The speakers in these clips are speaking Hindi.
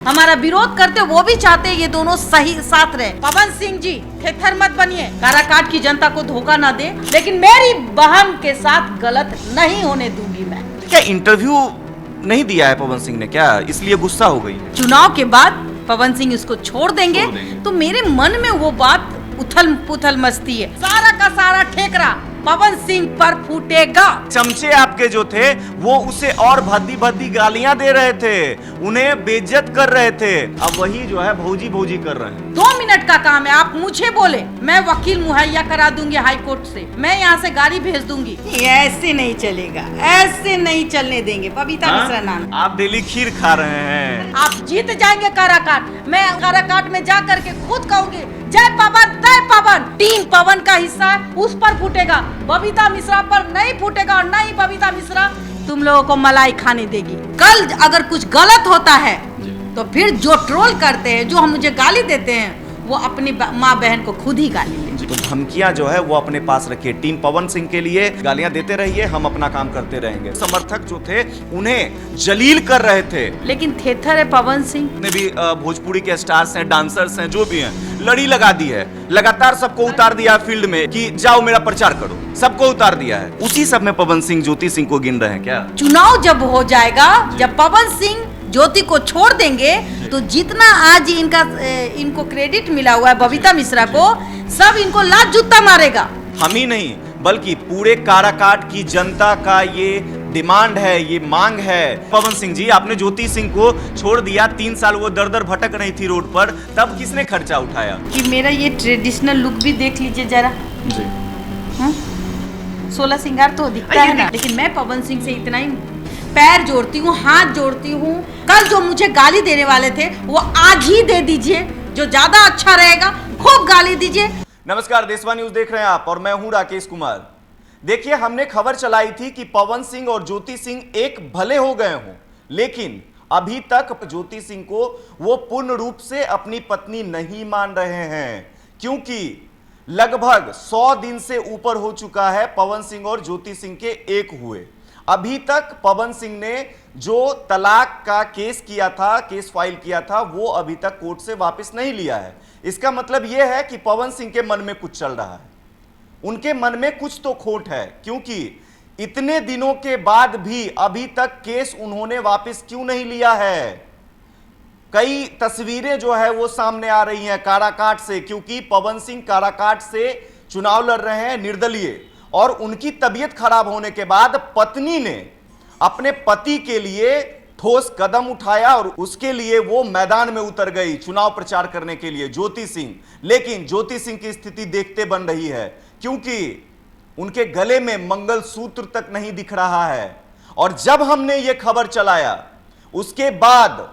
हमारा विरोध करते वो भी चाहते हैं ये दोनों सही साथ रहे। पवन सिंह जी थेथर मत बनिए, काराकाट की जनता को धोखा ना दे, लेकिन मेरी बहन के साथ गलत नहीं होने दूंगी मैं। क्या इंटरव्यू नहीं दिया है पवन सिंह ने, क्या इसलिए गुस्सा हो गई? चुनाव के बाद पवन सिंह इसको छोड़ देंगे तो मेरे मन में वो बात उथल पुथल मस्ती है। सारा का सारा ठेकरा पवन सिंह पर फूटेगा। चमचे आपके जो थे वो उसे और भद्दी भद्दी गालियां दे रहे थे, उन्हें बेइज्जत कर रहे थे। अब वही जो है भौजी भौजी कर रहे हैं। 2 मिनट का काम है, आप मुझे बोले, मैं वकील मुहैया करा दूंगी हाई कोर्ट से, मैं यहाँ से गाड़ी भेज दूंगी। ऐसे नहीं चलेगा, ऐसे नहीं चलने देंगे। बबीता मिश्रा नाम। आप डेली खीर खा रहे हैं। आप जीत जाएंगे काराकाट, मैं काराकाट में जा करके खुद कहूंगी जय पवन तय पवन। टीम पवन का हिस्सा है, उस पर फूटेगा, बबीता मिश्रा पर नहीं फूटेगा। और नहीं बबीता मिश्रा तुम लोगों को मलाई खाने देगी। कल अगर कुछ गलत होता है तो फिर जो ट्रोल करते हैं, जो हम मुझे गाली देते हैं, वो अपनी माँ बहन को खुद ही गाली दें। तो धमकियां जो है वो अपने पास रखिए। टीम पवन सिंह के लिए गालियां देते रहिए, हम अपना काम करते रहेंगे। समर्थक जो थे उन्हें जलील कर रहे थे, लेकिन थेथर है पवन सिंह ने भी भोजपुरी के स्टार्स हैं, डांसर्स हैं, जो भी हैं, लड़ी लगा दी है। लगातार सबको उतार दिया फील्ड में कि जाओ मेरा प्रचार करो, सबको उतार दिया है। उसी सब में पवन सिंह ज्योति सिंह को गिन रहे हैं क्या? चुनाव जब हो जाएगा, जब पवन सिंह ज्योति को छोड़ देंगे तो जितना आज इनको क्रेडिट मिला हुआ है बबीता मिश्रा को, सब इनको लात जूता मारेगा। हम ही नहीं बल्कि पूरे काराकाट की जनता का ये डिमांड है, ये मांग है। पवन सिंह जी, आपने ज्योति सिंह को छोड़ दिया, 3 साल वो दर दर भटक रही थी रोड पर, तब किसने खर्चा उठाया? कि मेरा ये ट्रेडिशनल लुक भी देख लीजिए जरा जी। 16 सिंगार तो दिखता है ना, लेकिन मैं पवन सिंह से इतना ही पैर जोड़ती हूँ, हाथ जोड़ती हूँ। कल जो मुझे गाली देने वाले थे वो आज ही दे दीजिए, जो ज्यादा अच्छा रहेगा, खूब गाली दीजिए। नमस्कार, देशवा न्यूज देख रहे हैं आप और मैं हूं राकेश कुमार। देखिए, हमने खबर चलाई थी कि पवन सिंह और ज्योति सिंह एक भले हो गए हों, लेकिन अभी तक ज्योति सिंह को वो पूर्ण रूप से अपनी पत्नी नहीं मान रहे हैं, क्योंकि लगभग 100 दिन से ऊपर हो चुका है पवन सिंह और ज्योति सिंह के एक हुए। अभी तक पवन सिंह ने जो तलाक का केस किया था, केस फाइल किया था, वो अभी तक कोर्ट से वापस नहीं लिया है। इसका मतलब यह है कि पवन सिंह के मन में कुछ चल रहा है, उनके मन में कुछ तो खोट है, क्योंकि इतने दिनों के बाद भी अभी तक केस उन्होंने वापस क्यों नहीं लिया है। कई तस्वीरें जो है वो सामने आ रही हैं काराकाट से, क्योंकि पवन सिंह काराकाट से चुनाव लड़ रहे हैं निर्दलीय, और उनकी तबीयत खराब होने के बाद पत्नी ने अपने पति के लिए ठोस कदम उठाया और उसके लिए वो मैदान में उतर गई चुनाव प्रचार करने के लिए, ज्योति सिंह। लेकिन ज्योति सिंह की स्थिति देखते बन रही है, क्योंकि उनके गले में मंगलसूत्र तक नहीं दिख रहा है। और जब हमने ये खबर चलाया, उसके बाद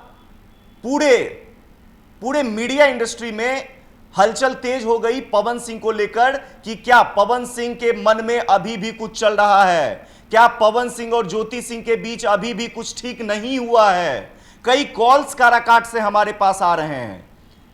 पूरे मीडिया इंडस्ट्री में हलचल तेज हो गई पवन सिंह को लेकर कि क्या पवन सिंह के मन में अभी भी कुछ चल रहा है, क्या पवन सिंह और ज्योति सिंह के बीच अभी भी कुछ ठीक नहीं हुआ है। कई कॉल्स काराकाट से हमारे पास आ रहे हैं,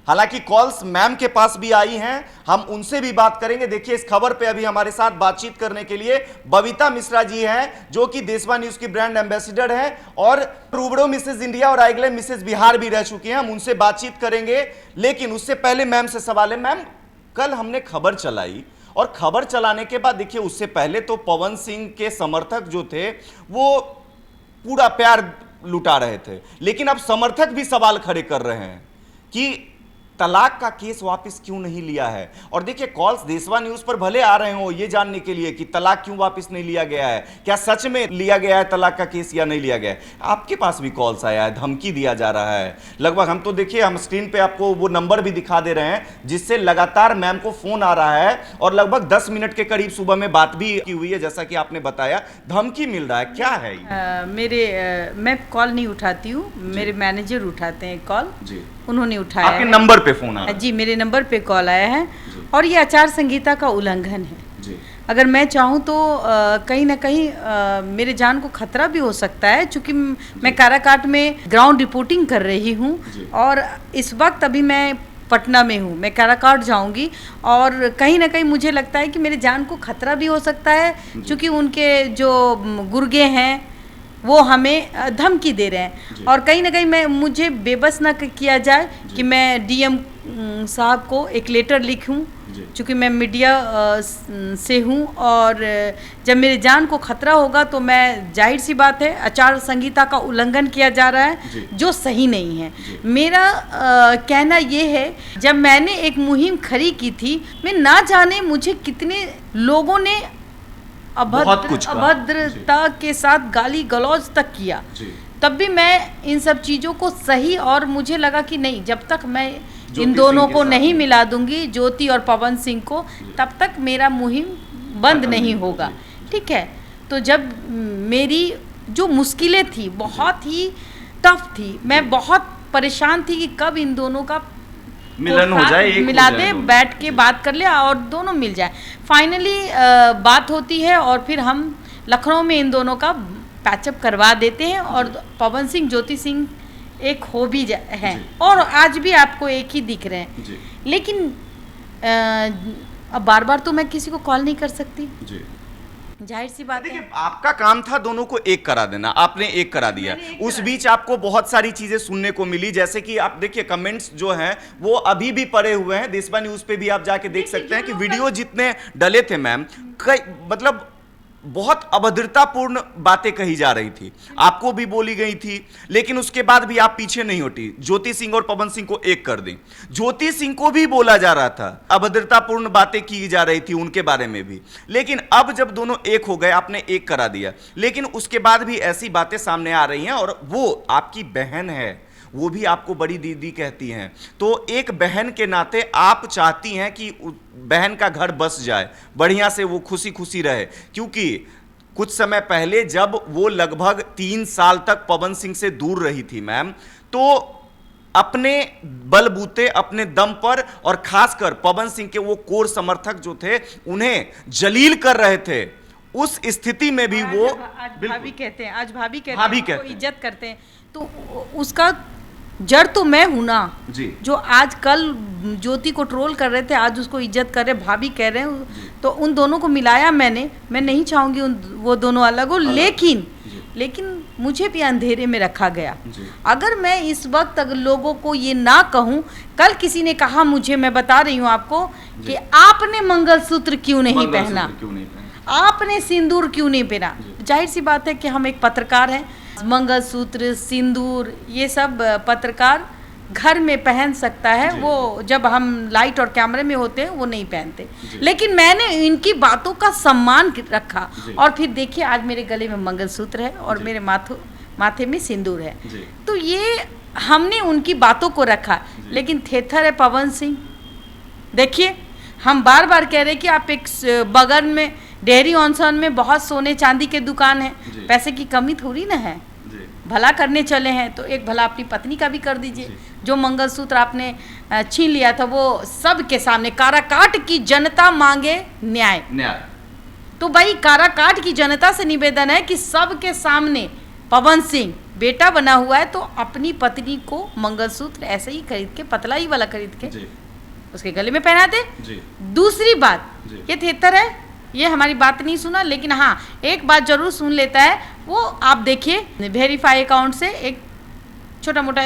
हालांकि कॉल्स मैम के पास भी आई हैं, हम उनसे भी बात करेंगे। देखिए, इस खबर पे अभी हमारे साथ बातचीत करने के लिए बबीता मिश्रा जी हैं, जो कि देशवा न्यूज की ब्रांड एम्बेसडर हैं और रूबड़ो मिसेज इंडिया और आइगले मिसेज बिहार भी रह चुकी हैं। हम उनसे बातचीत करेंगे, लेकिन उससे पहले मैम से सवाल है। मैम, कल हमने खबर चलाई और खबर चलाने के बाद देखिए, उससे पहले तो पवन सिंह के समर्थक जो थे वो पूरा प्यार लुटा रहे थे, लेकिन अब समर्थक भी सवाल खड़े कर रहे हैं कि तलाक का केस वापस क्यों नहीं लिया है। और देखिए, कॉल्स देशवा न्यूज पर भले आ रहे हो ये जानने के लिए कि तलाक क्यों वापस नहीं लिया गया है, क्या सच में लिया गया है तलाक का केस या नहीं लिया गया है। आपके पास भी कॉल्स आया है, धमकी दिया जा रहा है लगभग। हम तो देखिए, हम स्क्रीन पे आपको वो नंबर भी दिखा दे रहे हैं जिससे लगातार मैम को फोन आ रहा है, और लगभग 10 मिनट के करीब सुबह में बात भी की हुई है, जैसा कि आपने बताया। धमकी मिल रहा है, क्या है मैं कॉल नहीं उठाती हूँ, मेरे मैनेजर उठाते हैं कॉल जी। उन्होंने उठाया, आपके नंबर पे फोन आया जी, मेरे नंबर पे कॉल आया है, और ये आचार संहिता का उल्लंघन है जी। अगर मैं चाहूँ तो कहीं ना कहीं मेरे जान को खतरा भी हो सकता है, क्योंकि मैं काराकाट में ग्राउंड रिपोर्टिंग कर रही हूँ, और इस वक्त अभी मैं पटना में हूँ। मैं काराकाट जाऊँगी और कहीं ना कहीं मुझे लगता है कि मेरे जान को खतरा भी हो सकता है, क्योंकि उनके जो गुर्गे हैं वो हमें धमकी दे रहे हैं। और कहीं ना कहीं मुझे बेबस ना किया जाए कि मैं डीएम साहब को एक लेटर लिखूं, चूँकि मैं मीडिया से हूं और जब मेरी जान को खतरा होगा तो मैं, जाहिर सी बात है, आचार संहिता का उल्लंघन किया जा रहा है जो सही नहीं है। मेरा कहना ये है, जब मैंने एक मुहिम खड़ी की थी, मैं ना जाने मुझे कितने लोगों ने अभद्रता के साथ गाली गलौज तक किया, तब भी मैं इन सब चीज़ों को सही, और मुझे लगा कि नहीं, जब तक मैं इन दोनों को नहीं मिला दूंगी, ज्योति और पवन सिंह को, तब तक मेरा मुहिम बंद नहीं होगा। ठीक है, तो जब मेरी जो मुश्किलें थी बहुत ही टफ थी, मैं बहुत परेशान थी कि कब इन दोनों का मिलन हो जाए, मिला दे, बैठ के बात कर ले और दोनों मिल जाए। फाइनली बात होती है और फिर हम लखनऊ में इन दोनों का पैचअप करवा देते हैं और पवन सिंह ज्योति सिंह एक हो भी हैं और आज भी आपको एक ही दिख रहे हैं। लेकिन अब बार बार तो मैं किसी को कॉल नहीं कर सकती, जाहिर सी बात है। आपका काम था दोनों को एक करा देना, आपने एक करा दिया। उस बीच आपको बहुत सारी चीजें सुनने को मिली, जैसे कि आप देखिए कमेंट्स जो हैं वो अभी भी पड़े हुए हैं, देशबा न्यूज पे भी आप जाके देख सकते हैं कि वीडियो जितने डले थे मैम, मतलब बहुत अभद्रतापूर्ण बातें कही जा रही थी, आपको भी बोली गई थी, लेकिन उसके बाद भी आप पीछे नहीं हटी, ज्योति सिंह और पवन सिंह को एक कर दी। ज्योति सिंह को भी बोला जा रहा था, अभद्रतापूर्ण बातें की जा रही थी उनके बारे में भी, लेकिन अब जब दोनों एक हो गए, आपने एक करा दिया, लेकिन उसके बाद भी ऐसी बातें सामने आ रही हैं और वो आपकी बहन है, वो भी आपको बड़ी दीदी कहती हैं, तो एक बहन के नाते आप चाहती हैं कि बहन का घर बस जाए, बढ़िया से वो खुशी खुशी रहे, क्योंकि कुछ समय पहले जब वो लगभग 3 साल तक पवन सिंह से दूर रही थी मैम, तो अपने बलबूते, अपने दम पर, और खासकर पवन सिंह के वो कोर समर्थक जो थे उन्हें जलील कर रहे थे। उस स्थिति में भी वो आज भाभी कहते हैं, इज्जत करते हैं, तो उसका जड़ तो मैं हूं ना जी। जो आज कल ज्योति को ट्रोल कर रहे थे, आज उसको इज्जत कर रहे, भाभी कह रहे हैं, तो उन दोनों को मिलाया मैंने। मैं नहीं चाहूंगी वो दोनों अलग हो, लेकिन मुझे भी अंधेरे में रखा गया। अगर मैं इस वक्त अगर लोगों को ये ना कहूं, कल किसी ने कहा मुझे, मैं बता रही हूं आपको, कि आपने मंगलसूत्र क्यों नहीं पहना, आपने सिंदूर क्यों नहीं पहना। जाहिर सी बात है कि हम एक पत्रकार हैं, मंगलसूत्र, सिंदूर, ये सब पत्रकार घर में पहन सकता है, वो जब हम लाइट और कैमरे में होते हैं वो नहीं पहनते, लेकिन मैंने इनकी बातों का सम्मान रखा। और फिर देखिए आज मेरे गले में मंगलसूत्र है और मेरे माथे में सिंदूर है, तो ये हमने उनकी बातों को रखा। लेकिन थेथर है पवन सिंह, देखिए हम बार बार कह रहे कि आप एक बगल में डेहरी ऑनसन में बहुत सोने चांदी के दुकान है, पैसे की कमी थोड़ी ना है, भला करने चले हैं तो एक भला अपनी पत्नी का भी कर दीजिए। जो मंगलसूत्र आपने छीन लिया था वो सब के सामने, काराकाट की जनता मांगे न्याय। तो भाई काराकाट की जनता से निवेदन है कि सब के सामने पवन सिंह बेटा बना हुआ है तो अपनी पत्नी को मंगलसूत्र ऐसे ही खरीद के, पतला ही वाला खरीद के उसके गले में पहना दे। दूसरी बात, ये थेतर है, ये हमारी बात नहीं सुना, लेकिन हाँ एक बात जरूर सुन लेता है, वो आप देखिए वेरीफाई अकाउंट से एक छोटा मोटा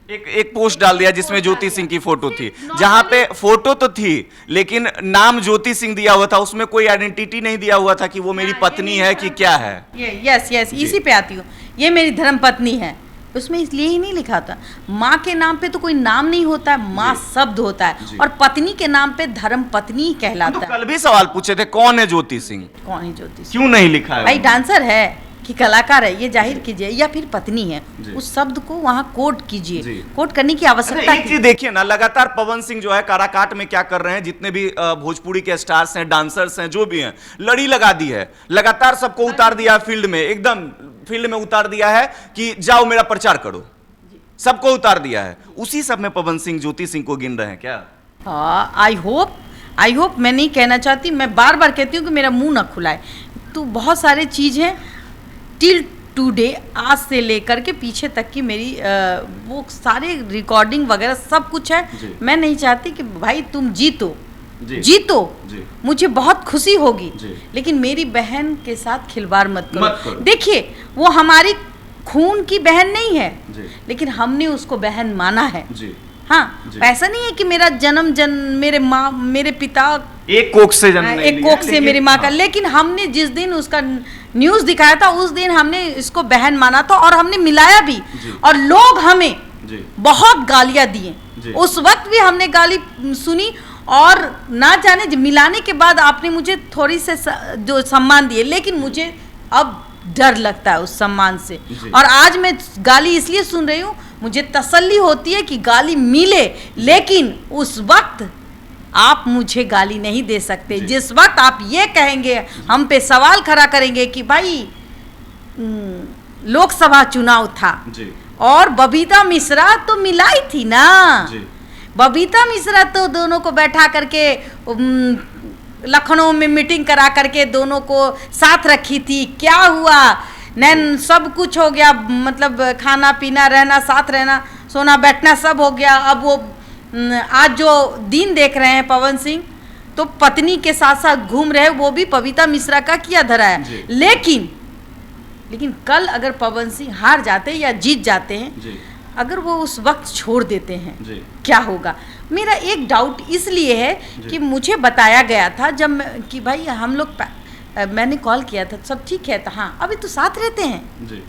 एक पोस्ट डाल दिया जिसमें ज्योति सिंह की फोटो थी, जहां पे फोटो तो थी लेकिन नाम ज्योति सिंह दिया हुआ था, उसमें कोई आइडेंटिटी नहीं दिया हुआ था कि वो मेरी पत्नी है कि क्या है। यस इसी पे आती हूँ, ये मेरी धर्म पत्नी है, उसमें इसलिए ही नहीं लिखा था। माँ के नाम पे तो कोई नाम नहीं होता है, माँ शब्द होता है, और पत्नी के नाम पे धर्म पत्नी ही कहलाता है। कल भी सवाल पूछे थे कौन है ज्योति सिंह, कौन है ज्योति सिंह, क्यों नहीं लिखा है? भाई डांसर है कि कलाकार है, ये जाहिर कीजिए, या फिर पत्नी है, उस शब्द को वहाँ कोट कीजिए, कोट करने की आवश्यकता है। देखिए ना, लगातार पवन सिंह जो है काराकाट में क्या कर रहे हैं, जितने भी भोजपुरी के स्टार्स हैं, डांसर्स हैं, जो भी हैं, लड़ी लगा दी है, लगातार सबको उतार दिया फील्ड में, एकदम फील्ड में उतार दिया है कि जाओ मेरा प्रचार करो, सबको उतार दिया है। उसी सब में पवन सिंह ज्योति सिंह को गिन रहे हैं क्या? आई होप, मैं नहीं कहना चाहती, मैं बार बार कहती हूँ कि मेरा मुंह ना खुलाए। तो बहुत सारे चीज हैं टिल टुडे, आज से लेकर के पीछे तक की मेरी वो सारे रिकॉर्डिंग वगैरह सब कुछ है। मैं नहीं चाहती कि भाई तुम जीतो, जी, जीतो, जी, मुझे बहुत खुशी होगी, जी, लेकिन मेरी बहन के साथ खिलवाड़ मत मत करो। करो। देखिए वो हमारी खून की बहन नहीं है, जी, लेकिन हमने उसको बहन माना है। जी, हाँ, जी। ऐसा नहीं है कि मेरा जन्म मेरे माँ मेरे पिता एक कोख से जन्म नहीं एक लिया, कोख से लेकिन- मेरी माँ का, हाँ, लेकिन हमने जिस दिन उसका न्यूज़ दिखाया था उस दिन हमने इसको बहन माना था और हमने मिलाया भी, जी। और लोग हमें जी, बहुत गालियां दिए। जी। उस वक्त भी हमने गाली सुनी, और ना जाने मिलाने के बाद आपने मुझे थोड़ी से जो सम्मान दिए, लेकिन मुझे अब डर लगता है उस सम्मान से। जी। और आज मैं गाली इसलिए सुन रही हूँ, मुझे तसल्ली होती है कि गाली मिले, लेकिन उस वक्त आप मुझे गाली नहीं दे सकते। जी। जिस वक्त आप ये कहेंगे, हम पे सवाल खड़ा करेंगे कि भाई लोकसभा चुनाव था जी, और बबीता मिश्रा तो मिलाई थी ना, जी, बबीता मिश्रा तो दोनों को बैठा करके लखनऊ में मीटिंग करा करके दोनों को साथ रखी थी। क्या हुआ? नैन सब कुछ हो गया, मतलब खाना पीना रहना, साथ रहना, सोना बैठना सब हो गया। अब वो आज जो दिन देख रहे हैं पवन सिंह, तो पत्नी के साथ साथ घूम रहे, वो भी बबीता मिश्रा का किया धरा है। लेकिन कल अगर पवन सिंह हार जाते या जीत जाते हैं, जी, अगर वो उस वक्त छोड़ देते हैं, जी, क्या होगा? मेरा एक डाउट इसलिए है कि मुझे बताया गया था जब कि भाई हम लोग मैंने कॉल किया था, सब ठीक है, तो हाँ अभी तो साथ रहते हैं, जी,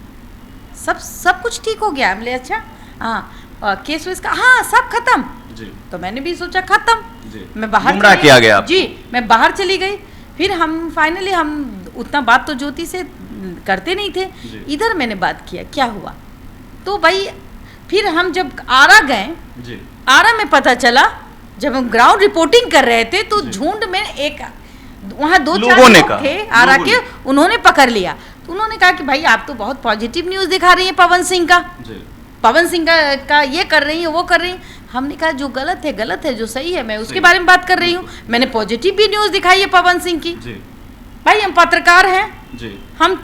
सब कुछ ठीक हो गया। हमने अच्छा हाँ केस वेस का हाँ सब खत्म, जी, तो मैंने भी सोचा खत्म, जी, मैं बाहर गुमराह चली किया गया आपको। जी, मैं बाहर चली गई। फिर हम फाइनली हम उतना बात तो ज्योति से करते नहीं थे, जी। इधर मैंने बात किया, क्या हुआ? तो भाई फिर हम जब आरा गए, जी, आरा में पता चला, जब हम ग्राउंड रिपोर्टिंग कर रहे थे तो जी। झुंड में एक वहाँ 2-4 लोगों ने लोग कहा, थे आरा लोगों के, उन्होंने पकड़ लिया। तो उन्होंने कहा कि भाई आप तो बहुत पॉजिटिव न्यूज़ दिखा रही हैं पवन सिंह का, जी, पवन सिंह का ये कर रही है वो कर रही है। हमने कहा जो गलत है गलत है, जो सही है मैं उसके सही। बारे में बात कर रही हूँ। मैंने पॉजिटिव भी न्यूज़ दिखाई है पवन सिंह की। जी, भाई हम पत्रकार हैं, जी, हम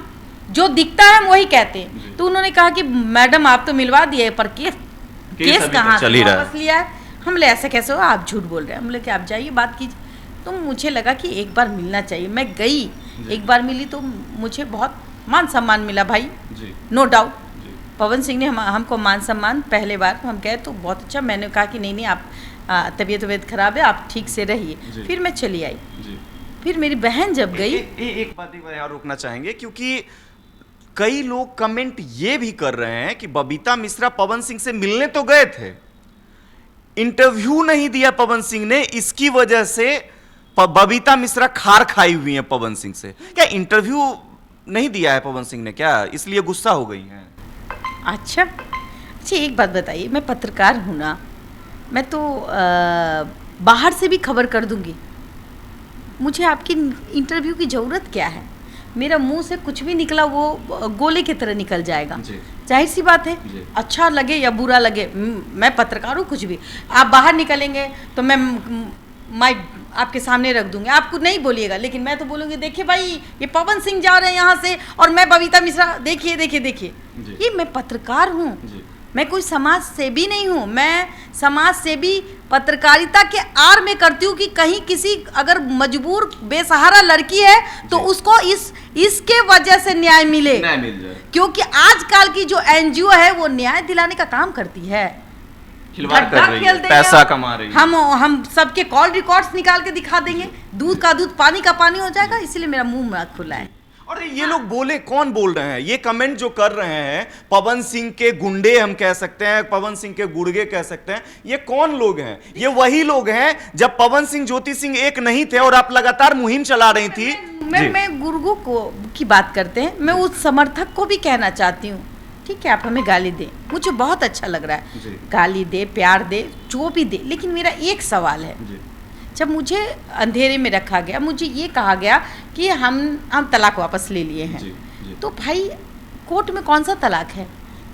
जो दिखता है हम वही कहते जी। हैं। तो उन्होंने कहा कि मैडम आप तो मिलवा दिए, पर केस अभी तक कहाँ चल से ही रहा है। वापस लिया है? हम बोले ऐसे कैसे हो, आप झूठ बोल रहे हैं। हम बोले कि आप जाइए बात कीजिए। तो मुझे लगा कि एक बार मिलना चाहिए। मैं गई, जी। एक बार मिली तो मुझे बहुत मान सम्मान मिला भाई, जी, नो डाउट। जी, पवन सिंह ने हमको मान सम्मान, पहले बार हम गए तो बहुत अच्छा। मैंने कहा कि नहीं आप तबीयत खराब है, आप ठीक से जी। रहिए। फिर मैं चली आई। जी। फिर मेरी बहन जब गई, एक बात यहाँ रोकना चाहेंगे, क्योंकि कई लोग कमेंट ये भी कर रहे हैं कि बबीता मिश्रा पवन सिंह से मिलने तो गए थे, इंटरव्यू नहीं दिया पवन सिंह ने, इसकी वजह से बबीता मिश्रा खार खाई हुई है पवन सिंह से। क्या इंटरव्यू नहीं दिया है पवन सिंह ने, क्या इसलिए गुस्सा हो गई हैं? अच्छा एक बात बताइए, मैं पत्रकार हूँ ना, मैं तो बाहर से भी खबर कर दूंगी, मुझे आपकी इंटरव्यू की ज़रूरत क्या है? मेरा मुंह से कुछ भी निकला वो गोले की तरह निकल जाएगा। जाहिर सी बात है, अच्छा लगे या बुरा लगे, मैं पत्रकार हूँ। कुछ भी आप बाहर निकलेंगे तो मैं माइक आपके सामने रख दूंगी, आपको नहीं बोलिएगा, लेकिन मैं तो बोलूँगी देखिए भाई ये पवन सिंह जा रहे हैं यहाँ से, और मैं बबीता मिश्रा, देखिए देखिए देखिए। ये मैं पत्रकार हूँ, मैं कोई समाज सेवी नहीं हूँ। मैं समाज सेवी पत्रकारिता के आड़ में करती हूँ कि कहीं किसी अगर मजबूर बेसहारा लड़की है तो उसको इसके वजह से न्याय मिल जाए, क्योंकि आजकल की जो एनजीओ है वो न्याय दिलाने का काम करती है, खिलवाड़ कर रही है, पैसा कमा रही है। हम सबके कॉल रिकॉर्ड्स निकाल के दिखा देंगे, दूध का दूध पानी का पानी हो जाएगा। इसलिए मेरा मुंह मत खुला है। और ये लोग बोले, कौन बोल रहे हैं? ये कमेंट जो कर रहे हैं, पवन सिंह के गुंडे हम कह सकते हैं, पवन सिंह के गुर्गे कह सकते हैं, ये कौन लोग हैं? ये वही लोग हैं जब पवन सिंह ज्योति सिंह एक नहीं थे और आप लगातार मुहिम चला रही थी। मैं गुर्गों को की बात करते हैं, मैं उस समर्थक को भी कहना चाहती हूँ, ठीक है आप हमें गाली दें, मुझे बहुत अच्छा लग रहा है, गाली दे, प्यार दे, जो भी दे, लेकिन मेरा एक सवाल है, जब मुझे अंधेरे में रखा गया, मुझे ये कहा गया कि हम तलाक वापस ले लिए हैं, तो भाई कोर्ट में कौन सा तलाक है?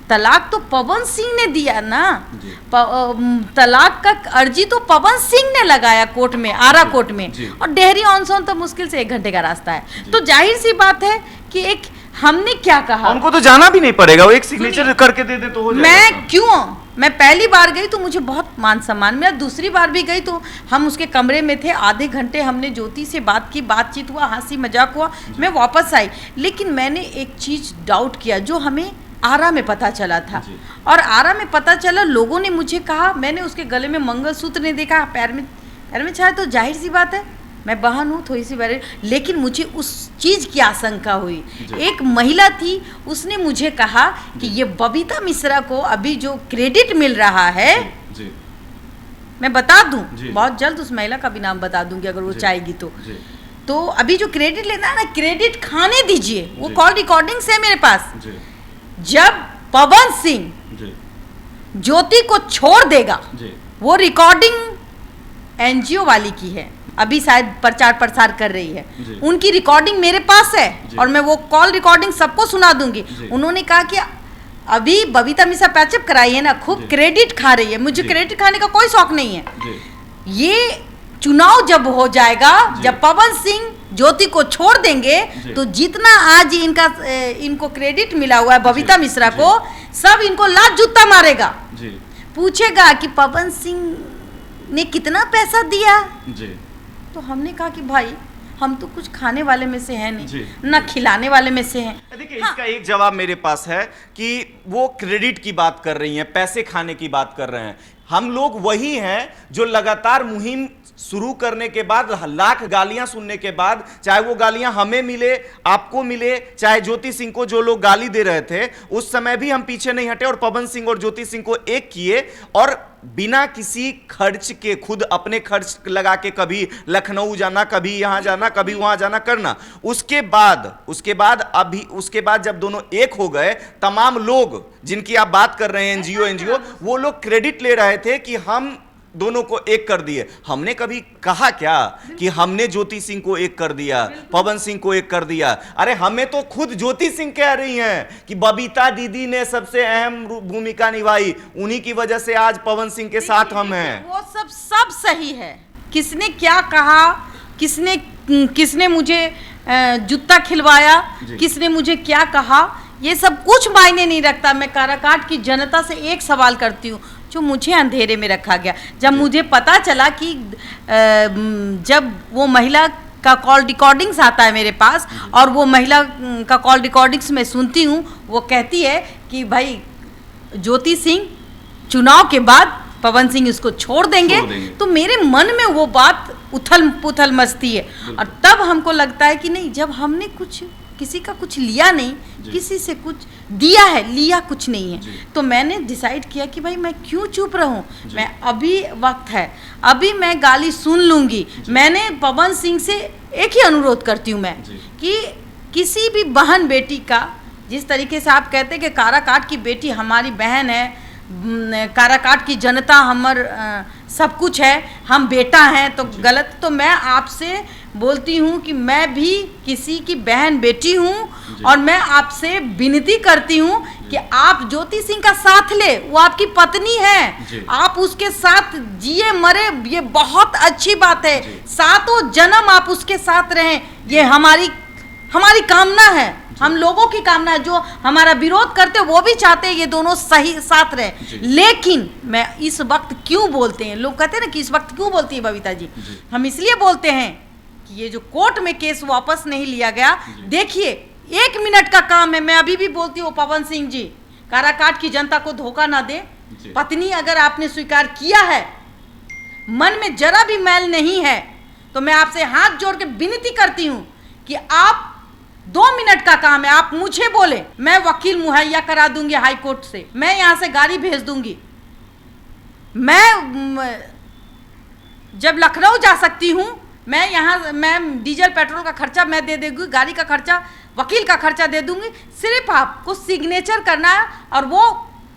तलाक तो पवन सिंह ने दिया ना, तलाक का अर्जी तो पवन सिंह ने लगाया कोर्ट में, आरा कोर्ट में, और डेहरी ऑन सोन तो मुश्किल से 1 घंटे का रास्ता है। तो जाहिर सी बात है कि एक हमने क्या कहा, उनको तो जाना भी नहीं पड़ेगा, वो एक सिग्नेचर करके दे दे तो हो जाएगा। मैं क्यों मैं पहली बार गई तो मुझे बहुत मान सम्मान मिला, दूसरी बार भी गई तो हम उसके कमरे में थे, आधे घंटे हमने ज्योति से बात की, बातचीत हुआ, हंसी मजाक हुआ, मैं वापस आई। लेकिन मैंने एक चीज़ डाउट किया जो हमें आरा में पता चला था, और आरा में पता चला, लोगों ने मुझे कहा, मैंने उसके गले में मंगलसूत्र नहीं देखा, पैर में छाया, तो जाहिर सी बात है मैं बहन हूँ, थोड़ी सी बड़ी, लेकिन मुझे उस चीज़ की आशंका हुई। एक महिला थी, उसने मुझे कहा कि ये बबीता मिश्रा को अभी जो क्रेडिट मिल रहा है, मैं बता दूं, बहुत जल्द उस महिला का भी नाम बता दूंगी अगर वो चाहेगी तो अभी जो क्रेडिट लेना है ना, क्रेडिट खाने दीजिए, वो कॉल रिकॉर्डिंग्स है मेरे पास। जब पवन सिंह ज्योति को छोड़ देगा, वो रिकॉर्डिंग एनजीओ वाली की है, अभी शायद प्रचार प्रसार कर रही है, उनकी रिकॉर्डिंग मेरे पास है और मैं वो कॉल रिकॉर्डिंग सबको सुना दूंगी। उन्होंने कहा कि अभी बबीता मिश्रा पैचअप कराई है ना, खूब क्रेडिट खा रही है, मुझे क्रेडिट खाने का कोई शौक नहीं है। ये चुनाव जब हो जाएगा, जब पवन सिंह ज्योति को छोड़ देंगे, तो जितना आज इनको क्रेडिट मिला हुआ है बबीता मिश्रा को, सब इनको लात जूता मारेगा, पूछेगा कि पवन सिंह ने कितना पैसा दिया। तो हमने कहा कि भाई हम तो कुछ खाने वाले में से हैं नहीं, ना खिलाने वाले में से हैं। देखिए, इसका एक जवाब मेरे पास है कि वो क्रेडिट की बात कर रही हैं, पैसे खाने की बात कर रहे हैं। हम लोग वही हैं जो लगातार मुहिम शुरू करने के बाद, लाख गालियां सुनने के बाद, चाहे वो गालियां हमें मिले, आपको मिले, चाहे ज्योति सिंह को जो लोग गाली दे रहे थे, उस समय भी हम पीछे नहीं हटे और पवन सिंह और ज्योति सिंह को एक किए, और बिना किसी खर्च के, खुद अपने खर्च लगा के, कभी लखनऊ जाना, कभी यहां जाना, कभी वहां जाना करना। उसके बाद जब दोनों एक हो गए, तमाम लोग जिनकी आप बात कर रहे हैं, एनजीओ, वो लोग क्रेडिट ले रहे थे कि हम दोनों को एक कर दिए। हमने कभी कहा क्या कि हमने ज्योति सिंह को एक कर दिया, पवन सिंह को एक कर दिया? अरे हमें तो खुद ज्योति सिंह कह रही हैं कि बबीता दीदी ने सबसे अहम भूमिका निभाई, उन्हीं की वजह से आज पवन सिंह के साथ हम हैं। वो सब सही है, किसने क्या कहा, किसने मुझे जूता खिलवाया, किसने मुझे क्या कहा, ये सब कुछ मायने नहीं रखता। मैं काराकाट की जनता से एक सवाल करती हूँ, जो मुझे अंधेरे में रखा गया। जब मुझे पता चला कि जब वो महिला का कॉल रिकॉर्डिंग्स आता है मेरे पास, और वो महिला का कॉल रिकॉर्डिंग्स मैं सुनती हूँ, वो कहती है कि भाई ज्योति सिंह चुनाव के बाद पवन सिंह इसको छोड़ देंगे, तो मेरे मन में वो बात उथल पुथल मचती है। और तब हमको लगता है कि नहीं, जब हमने किसी का कुछ लिया नहीं, किसी से कुछ दिया है, लिया कुछ नहीं है, तो मैंने डिसाइड किया कि भाई मैं क्यों चुप रहूं, मैं अभी वक्त है, अभी मैं गाली सुन लूंगी। मैंने पवन सिंह से एक ही अनुरोध करती हूं मैं कि किसी भी बहन बेटी का, जिस तरीके से आप कहते हैं कि काराकाट की बेटी हमारी बहन है, काराकाट की जनता हमर सब कुछ है, हम बेटा हैं, तो गलत। तो मैं आपसे बोलती हूँ कि मैं भी किसी की बहन बेटी हूँ, और मैं आपसे विनती करती हूँ कि आप ज्योति सिंह का साथ ले, वो आपकी पत्नी है, आप उसके साथ जिए मरे, ये बहुत अच्छी बात है, सातों जन्म आप उसके साथ रहें, ये हमारी कामना है, हम लोगों की कामना है। जो हमारा विरोध करते वो भी चाहते हैं ये दोनों सही साथ रहे। लेकिन मैं इस वक्त क्यों बोलते हैं, लोग कहते हैं ना कि इस वक्त क्यों बोलती है बबीता जी, हम इसलिए बोलते हैं कि ये जो कोर्ट में केस वापस नहीं लिया गया, देखिए 1 मिनट का काम है। मैं अभी भी बोलती हूँ पवन सिंह जी, काराकाट की जनता को धोखा ना दे। पत्नी अगर आपने स्वीकार किया है, मन में जरा भी मैल नहीं है, तो मैं आपसे हाथ जोड़ के विनती करती हूँ कि आप 2 मिनट का काम है, आप मुझे बोले, मैं वकील मुहैया करा दूंगी हाई कोर्ट से, मैं यहाँ से गाड़ी भेज दूंगी, मैं जब लखनऊ जा सकती हूँ, मैं डीजल पेट्रोल का खर्चा मैं दे दूंगी, गाड़ी का खर्चा, वकील का खर्चा दे दूंगी, सिर्फ आपको सिग्नेचर करना है और वो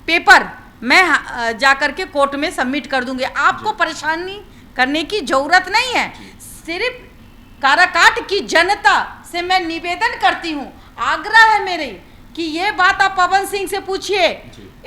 पेपर मैं जा कर के कोर्ट में सबमिट कर दूंगी। आपको परेशानी करने की जरूरत नहीं है। सिर्फ काराकाट की जनता से मैं निवेदन करती हूँ, आग्रह है मेरे कि ये बात आप पवन सिंह से पूछिए।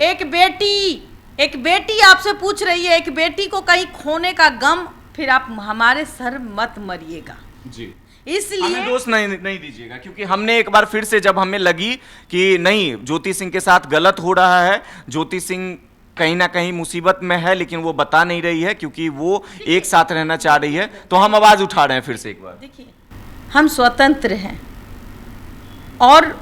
एक बेटी आपसे पूछ रही है, एक बेटी को कहीं खोने का गम, फिर आप हमारे सर मत मरिएगा जी, इसलिए हमें दोष नहीं दीजिएगा, क्योंकि हमने एक बार फिर से, जब हमें लगी कि नहीं ज्योति सिंह के साथ गलत हो रहा है, ज्योति सिंह कहीं ना कहीं मुसीबत में है, लेकिन वो बता नहीं रही है क्योंकि वो एक साथ रहना चाह रही है। तो हम आवाज उठा रहे हैं फिर से एक बार। देखिए, हम स्वतंत्र हैं और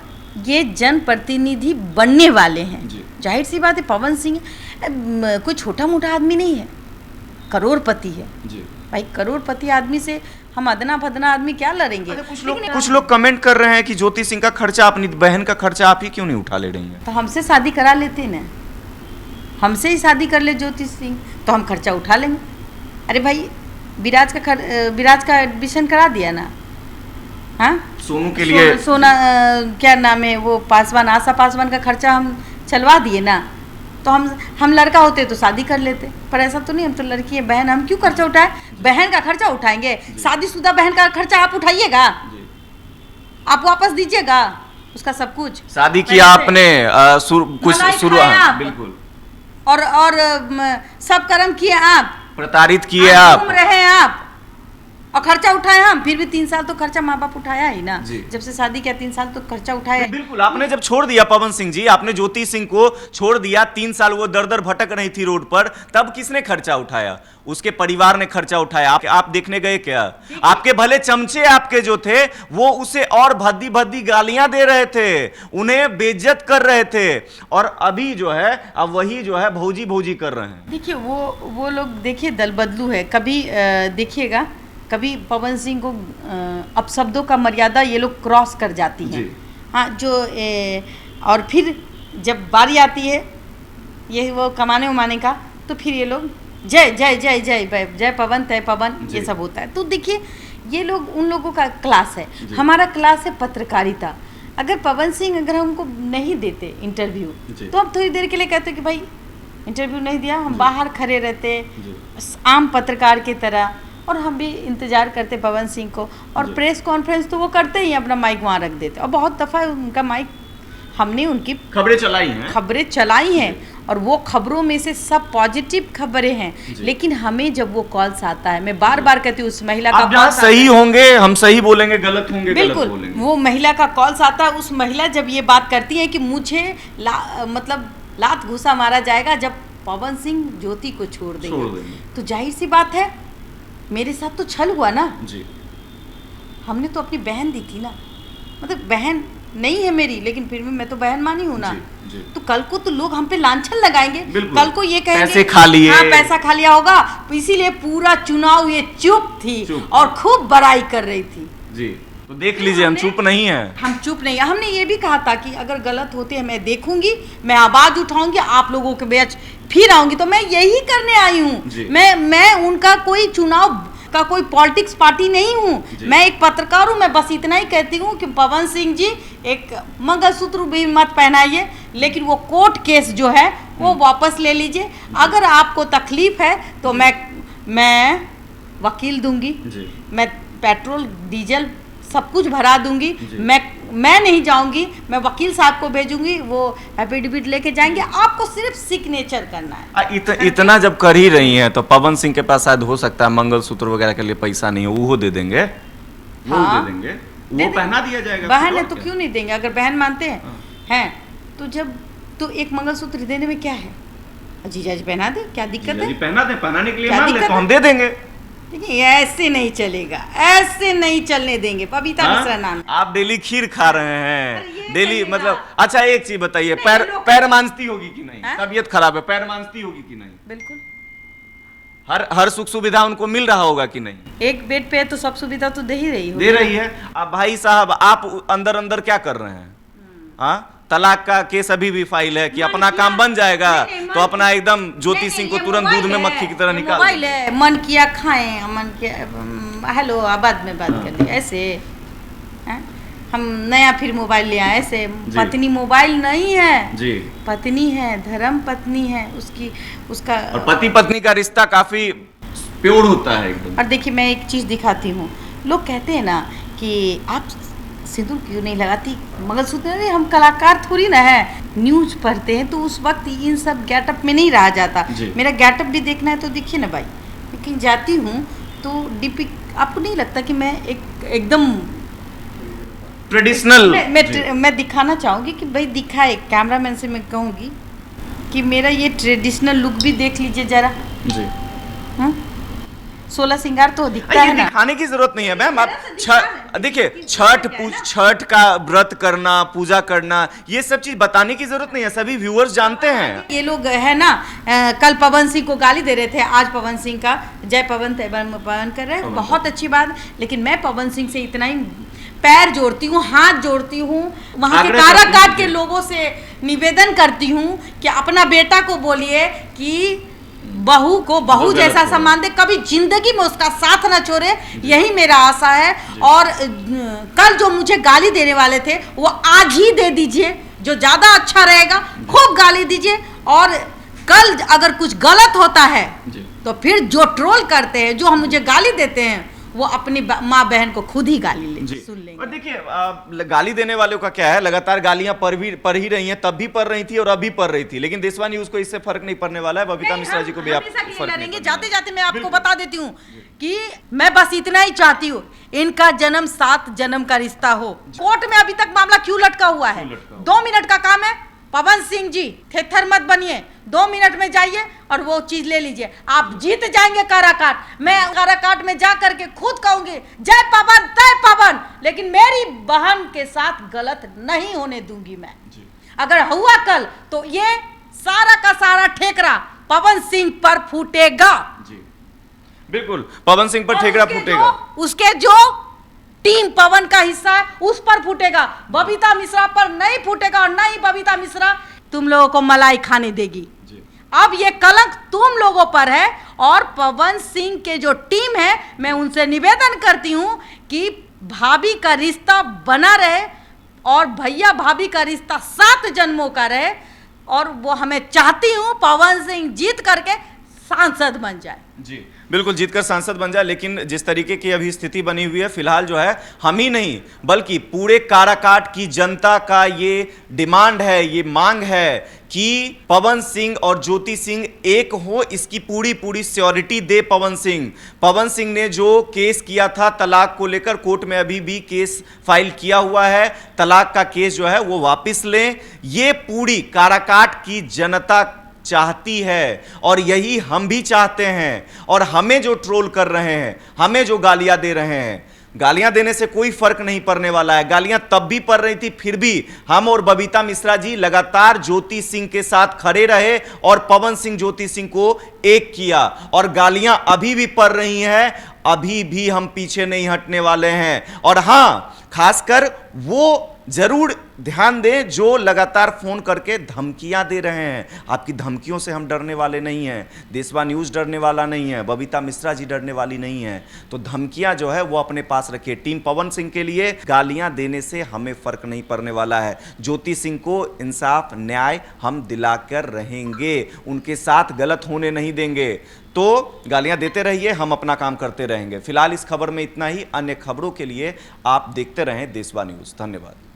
ये जनप्रतिनिधि बनने वाले हैं। जाहिर सी बात है, पवन सिंह कोई छोटा मोटा आदमी नहीं है, करोड़पति है जी। भाई करोड़पति आदमी से हम अदना फदना आदमी क्या लड़ेंगे। कुछ लोग कमेंट कर रहे हैं कि ज्योति सिंह का खर्चा, अपनी बहन का खर्चा आप ही क्यों नहीं उठा ले रही हैं? तो हमसे शादी करा लेते ना, हमसे ही शादी कर ले ज्योति सिंह तो हम खर्चा उठा लेंगे। अरे भाई विराज का एडमिशन करा दिया ना, हाँ सोनू के लिए सोना क्या नाम है वो पासवान, आशा पासवान का खर्चा हम चलवा दिए ना। तो हम लड़का होते तो शादी कर लेते, पर ऐसा तो नहीं, हम तो लड़की है, बहन, हम क्यों खर्चा उठाए? बहन का खर्चा उठाएंगे, शादीशुदा बहन का खर्चा आप उठाइएगा, आप वापस दीजिएगा उसका सब कुछ। शादी किया आपने कुछ शुरू, बिल्कुल, और सब कर्म किए आप, प्रताड़ित किए आप, घूम रहे हैं आप, और खर्चा उठाए हम। फिर भी 3 साल तो खर्चा माँ बाप उठाया ही ना, जब से शादी किया 3 साल तो खर्चा उठाया। बिल्कुल, आपने जब छोड़ दिया पवन सिंह जी, आपने ज्योति सिंह को छोड़ दिया, 3 साल वो दर दर भटक रही थी रोड पर, तब किसने खर्चा उठाया? उसके परिवार ने खर्चा उठाया। आप देखने गए क्या? आपके भले चमचे आपके जो थे वो उसे और भद्दी भद्दी गालियां दे रहे थे, उन्हें बेइज्जत कर रहे थे, और अभी जो है अब वही जो है भौजी भौजी कर रहे हैं। देखिए वो लोग, देखिए दल बदलू है। कभी देखिएगा, कभी पवन सिंह को अपशब्दों का मर्यादा ये लोग क्रॉस कर जाती हैं, हाँ और फिर जब बारी आती है ये वो कमाने उमाने का, तो फिर ये लोग जय जय जय जय जय पवन तय पवन, ये सब होता है। तो देखिए ये लोग, उन लोगों का क्लास है, हमारा क्लास है पत्रकारिता। अगर पवन सिंह अगर हमको नहीं देते इंटरव्यू तो हम थोड़ी देर के लिए कहते कि भाई इंटरव्यू नहीं दिया, हम बाहर खड़े रहते आम पत्रकार की तरह, और हम भी इंतजार करते पवन सिंह को। और प्रेस कॉन्फ्रेंस तो वो करते ही, अपना माइक वहाँ रख देते, और बहुत दफ़ा उनका माइक हमने उनकी खबरें चलाई हैं और वो खबरों में से सब पॉजिटिव खबरें हैं। लेकिन हमें जब वो कॉल्स आता है, मैं बार बार कहती हूँ, उस महिला का कॉल सही होंगे हम सही बोलेंगे, गलत होंगे बिल्कुल गलत बोलेंगे। वो महिला का कॉल्स आता है, उस महिला जब ये बात करती है कि मुझे मतलब लात घुसा मारा जाएगा जब पवन सिंह ज्योति को छोड़ देंगे, तो जाहिर सी बात है मेरे साथ तो छल हुआ ना जी। हमने तो अपनी बहन दी थी ना, मतलब बहन नहीं है मेरी, लेकिन फिर भी मैं तो बहन मानी हूँ ना जी। तो कल को तो लोग हम पे लांछन लगाएंगे, कल को ये कहेंगे पैसे खा लिए, हाँ पैसा खा लिया होगा, इसीलिए पूरा चुनाव ये चुप थी और खूब बड़ाई कर रही थी जी। तो देख लीजिए हम चुप नहीं है, हम चुप नहीं है। हमने ये भी कहा था कि अगर गलत होते हैं मैं देखूंगी, मैं आवाज उठाऊंगी, आप लोगों के बीच फिर आऊंगी। तो मैं यही करने आई हूँ, मैं उनका कोई चुनाव का कोई पॉलिटिक्स पार्टी नहीं हूँ, मैं एक पत्रकार हूँ। मैं बस इतना ही कहती हूँ कि पवन सिंह जी एक मंगलसूत्र भी मत पहनाइए, लेकिन वो कोर्ट केस जो है वो वापस ले लीजिए। अगर आपको तकलीफ है तो मैं वकील दूंगी, मैं पेट्रोल डीजल सब कुछ भरा दूंगी, मैं नहीं जाऊंगी, मैं वकील साहब को भेजूंगी, वो एफिडेविट लेके जाएंगे, आपको सिर्फ सिग्नेचर करना है। इतना जब कर ही रही हैं तो पवन सिंह के पास शायद हो सकता है मंगलसूत्र वगैरह के लिए पैसा नहीं हो, वो दे देंगे, हाँ, दे देंगे, वो पहना दिया जाएगा। बहन है तो क्यों नहीं देंगे? अगर बहन मानते हैं तो जब तो एक मंगलसूत्र देने में क्या है, जीजा जी पहना दे, क्या दिक्कत है? पहना दे, पहनाने के लिए मान ले तो हम दे देंगे। देखिए ऐसे नहीं चलेगा, ऐसे नहीं चलने देंगे। बबीता मिश्रा नाम, आप डेली खीर खा रहे हैं डेली, मतलब अच्छा एक चीज बताइए, पैर मांजती होगी कि नहीं? तबीयत खराब है, पैर मांजती होगी कि नहीं? बिल्कुल, हर सुख सुविधा उनको मिल रहा होगा कि नहीं? एक बेड पे है तो सब सुविधा तो दे ही रही होगी, दे रही है। अब भाई साहब आप अंदर अंदर क्या कर रहे हैं? हाँ, तलाक का केस अभी भी फाइल है कि अपना काम बन जाएगा तो अपना एकदम ज्योति सिंह को तुरंत दूध में मक्खी की तरह निकाल दें। मन किया खाएं, मन किया हेलो बाद में बात कर लिया, ऐसे हम नया फिर मोबाइल ले आए ऐसे। पत्नी मोबाइल नहीं है जी, पत्नी है, धर्म पत्नी है उसका, और पति पत्नी का रिश्ता काफी प्योर होता है एकदम। और देखिए मैं एक चीज दिखाती हूँ, लोग कहते हैं ना कि आप सिंदूर क्यों नहीं लगाती, मंगलसूत्र नहीं, हम कलाकार थोड़ी ना है, न्यूज पढ़ते हैं तो उस वक्त इन सब गेटअप में नहीं रहा जाता। मेरा गेटअप भी देखना है तो देखिए ना भाई, मैं कहीं जाती हूँ तो डीपी, आपको नहीं लगता कि मैं एकदम ट्रेडिशनल मैं दिखाना चाहूँगी कि भाई दिखाए, कैमरामैन से मैं कहूँगी कि मेरा ये ट्रेडिशनल लुक भी देख लीजिए जरा। जी, 16 श्रृंगार तो दिखता ये है ना। दिखाने की जरूरत नहीं है मैम। आप देखिए छठ छठ का व्रत करना, पूजा करना, ये सब चीज बताने की जरूरत नहीं है, सभी व्यूअर्स जानते हैं। ये लोग है ना, कल पवन सिंह को गाली दे रहे थे, आज पवन सिंह का जय पवन पवन कर रहे हैं, बहुत अच्छी बात। लेकिन मैं पवन सिंह से इतना ही पैर जोड़ती हूँ, हाथ जोड़ती हूँ, वहाँ के काराकाट के लोगों से निवेदन करती हूँ कि अपना बेटा को बोलिए कि बहू को बहू जैसा सम्मान दे, कभी जिंदगी में उसका साथ ना छोड़े, यही मेरा आशा है। और कल जो मुझे गाली देने वाले थे वो आज ही दे दीजिए, जो ज्यादा अच्छा रहेगा, खूब गाली दीजिए। और कल अगर कुछ गलत होता है तो फिर जो ट्रोल करते हैं, जो हम मुझे गाली देते हैं, वो अपनी माँ बहन को खुद ही गाली ले सुन लेंगे। और देखिए गाली देने वालों का क्या है, लगातार गालियां पड़ ही रही हैं, तब भी पड़ रही थी और अभी पड़ रही थी, लेकिन देशवा न्यूज को इससे फर्क नहीं पड़ने वाला है। बबीता मिश्रा जी को भी आप फर्क नहीं। जाते जाते मैं आपको बता देती हूँ कि मैं बस इतना ही चाहती हूँ, इनका जन्म 7 जन्म का रिश्ता हो। कोर्ट में अभी तक मामला क्यों लटका हुआ है? 2 मिनट का काम है। पवन सिंह जी थेथर मत बनिए, 2 मिनट में जाइए और वो चीज ले लीजिए, आप जीत जाएंगे काराकाट। मैं काराकाट में जा करके खुद कहूंगी जय पवन तय पवन, लेकिन मेरी बहन के साथ गलत नहीं होने दूंगी मैं। अगर हुआ कल तो ये सारा का सारा ठेकरा पवन सिंह पर फूटेगा। बिल्कुल, पवन सिंह पर ठेकरा फूटेगा। उसके जो टीम पवन का हिस्सा है उस पर फूटेगा, बबीता मिश्रा पर नहीं फूटेगा। और नहीं बबीता मिश्रा तुम लोगों को मलाई खाने देगी। अब ये कलंक तुम लोगों पर है। और पवन सिंह के जो टीम है, मैं उनसे निवेदन करती हूं कि भाभी का रिश्ता बना रहे और भैया भाभी का रिश्ता 7 जन्मों का रहे। और वो हमें चाहती हूं पवन सिंह जीत करके सांसद बन जाए। जी बिल्कुल, जीतकर सांसद बन जाए। लेकिन जिस तरीके की अभी स्थिति बनी हुई है, फिलहाल जो है हम ही नहीं बल्कि पूरे काराकाट की जनता का ये डिमांड है, ये मांग है कि पवन सिंह और ज्योति सिंह एक हो, इसकी पूरी श्योरिटी दे पवन सिंह। पवन सिंह ने जो केस किया था तलाक को लेकर, कोर्ट में अभी भी केस फाइल किया हुआ है, तलाक का केस जो है वो वापस लें, ये पूरी काराकाट की जनता चाहती है और यही हम भी चाहते हैं। और हमें जो ट्रोल कर रहे हैं, हमें जो गालियां दे रहे हैं, गालियां देने से कोई फर्क नहीं पड़ने वाला है। गालियां तब भी पड़ रही थी, फिर भी हम और बबीता मिश्रा जी लगातार ज्योति सिंह के साथ खड़े रहे और पवन सिंह ज्योति सिंह को एक किया। और गालियां अभी भी पड़ रही हैं, अभी भी हम पीछे नहीं हटने वाले हैं। और हां, खासकर वो जरूर ध्यान दें जो लगातार फोन करके धमकियां दे रहे हैं। आपकी धमकियों से हम डरने वाले नहीं हैं, देशवा न्यूज़ डरने वाला नहीं है, बबीता मिश्रा जी डरने वाली नहीं है। तो धमकियां जो है वो अपने पास रखिए। टीम पवन सिंह के लिए गालियां देने से हमें फर्क नहीं पड़ने वाला है। ज्योति सिंह को इंसाफ न्याय हम दिलाकर रहेंगे, उनके साथ गलत होने नहीं देंगे। तो गालियां देते रहिए, हम अपना काम करते रहेंगे। फिलहाल इस खबर में इतना ही। अन्य खबरों के लिए आप देखते रहें देशवा न्यूज़। धन्यवाद।